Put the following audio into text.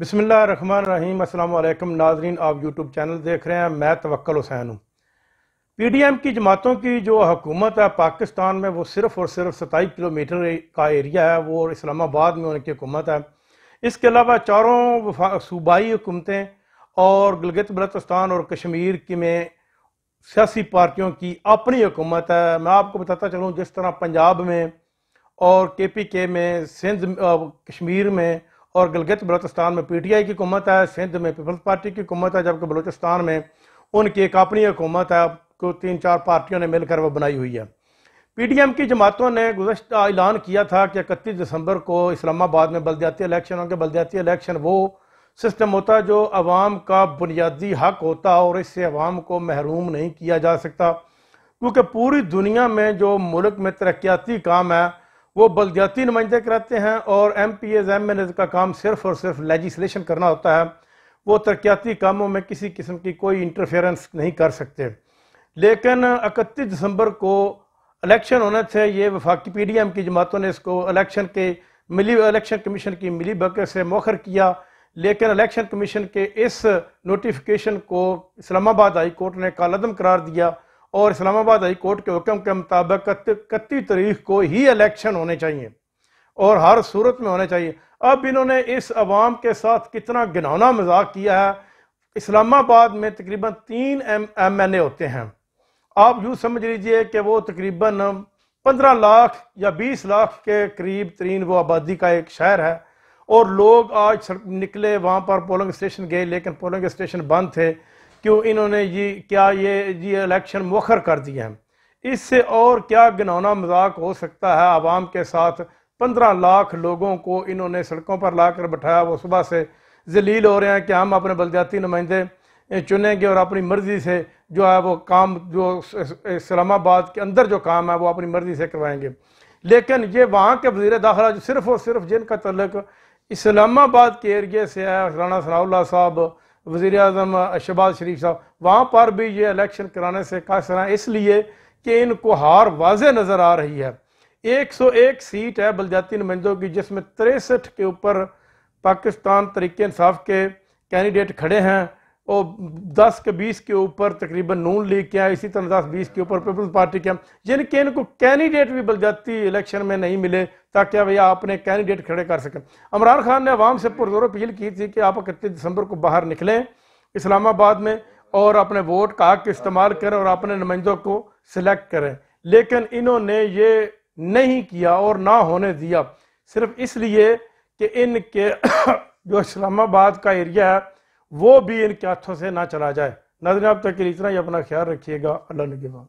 بسم اللہ الرحمن الرحیم۔ السلام علیکم ناظرین، آپ یوٹیوب چینل دیکھ رہے ہیں۔ میں توکل حسین ہوں۔ پی ڈی ایم کی جماعتوں کی جو حکومت ہے پاکستان میں، وہ صرف اور صرف 27 کلومیٹر کا ایریا ہے، وہ اسلام آباد میں ان کی حکومت ہے۔ اس کے علاوہ چاروں صوبائی حکومتیں اور گلگت بلتستان اور کشمیر کی میں سیاسی پارٹیوں کی اپنی حکومت ہے۔ میں آپ کو بتاتا چلوں، جس طرح پنجاب میں اور کے پی کے میں، سندھ کشمیر میں اور گلگت بلتستان میں پی ٹی آئی کی حکومت ہے، سندھ میں پیپلز پارٹی کی حکومت ہے، جبکہ بلوچستان میں ان کی ایک اپنی حکومت ہے، کو 3-4 پارٹیوں نے مل کر وہ بنائی ہوئی ہے۔ پی ڈی ایم کی جماعتوں نے گزشتہ اعلان کیا تھا کہ 31 دسمبر کو اسلام آباد میں بلدیاتی الیکشن ہوں گے۔ بلدیاتی الیکشن وہ سسٹم ہوتا ہے جو عوام کا بنیادی حق ہوتا اور اس سے عوام کو محروم نہیں کیا جا سکتا، کیونکہ پوری دنیا میں جو ملک میں ترقیاتی کام ہے وہ بلدیاتی نمائندے کراتے ہیں، اور MPAs MNAs کا کام صرف اور صرف لیجسلیشن کرنا ہوتا ہے۔ وہ ترقیاتی کاموں میں کسی قسم کی کوئی انٹرفیئرنس نہیں کر سکتے۔ لیکن 31 دسمبر کو الیکشن ہونے تھے، یہ وفاقی پی ڈی ایم کی جماعتوں نے اس کو الیکشن کمیشن کی ملی بھگت سے مؤخر کیا، لیکن الیکشن کمیشن کے اس نوٹیفیکیشن کو اسلام آباد ہائی کورٹ نے کالعدم قرار دیا، اور اسلام آباد ہائی کورٹ کے حکم کے مطابق 31 تاریخ کو ہی الیکشن ہونے چاہیے اور ہر صورت میں ہونے چاہیے۔ اب انہوں نے اس عوام کے ساتھ کتنا گھناؤنا مذاق کیا ہے۔ اسلام آباد میں تقریباً 3 ایم این اے ہوتے ہیں۔ آپ یوں سمجھ لیجئے کہ وہ تقریباً 15 لاکھ یا 20 لاکھ کے قریب ترین وہ آبادی کا ایک شہر ہے، اور لوگ آج نکلے وہاں پر پولنگ اسٹیشن گئے، لیکن پولنگ اسٹیشن بند تھے۔ کیوں؟ انہوں نے یہ الیکشن مؤخر کر دیا ہے۔ اس سے اور کیا گھناؤنا مذاق ہو سکتا ہے عوام کے ساتھ؟ 15 لاکھ لوگوں کو انہوں نے سڑکوں پر لا کر بٹھایا، وہ صبح سے ذلیل ہو رہے ہیں کہ ہم اپنے بلدیاتی نمائندے چنیں گے اور اپنی مرضی سے جو ہے وہ کام، جو اسلام آباد کے اندر جو کام ہے وہ اپنی مرضی سے کروائیں گے۔ لیکن یہ وہاں کے وزیر داخلہ جو صرف اور صرف جن کا تعلق اسلام آباد کے ایریے سے ہے، رانا ثناء اللہ صاحب، وزیر اعظم شہباز شریف صاحب، وہاں پر بھی یہ الیکشن کرانے سے قاصر ہیں، اس لیے کہ ان کو ہار واضح نظر آ رہی ہے۔ 101 سیٹ ہے بلدیاتی نمائندوں کی، جس میں 63 کے اوپر پاکستان تحریک انصاف کے کینڈیڈیٹ کھڑے ہیں، اور 10 کے 20 کے اوپر تقریباً نون لیگ کے ہیں، اسی طرح 10-20 کے اوپر پیپلز پارٹی کے ہیں، جن کے ان کو کینڈیڈیٹ بھی بلدیاتی الیکشن میں نہیں ملے تاکہ وہ اپنے کینڈیڈیٹ کھڑے کر سکیں۔ عمران خان نے عوام سے پرزور اپیل کی تھی کہ آپ 31 دسمبر کو باہر نکلیں اسلام آباد میں اور اپنے ووٹ کا حق استعمال کریں اور اپنے نمائندوں کو سلیکٹ کریں، لیکن انہوں نے یہ نہیں کیا اور نہ ہونے دیا، صرف اس لیے کہ ان کے جو اسلام آباد کا ایریا ہے وہ بھی ان کے ہاتھوں سے نہ چلا جائے۔ ناظرین، اب تک کے لیے اتنا ہی، اپنا خیال رکھیے گا۔ اللہ نگہبان۔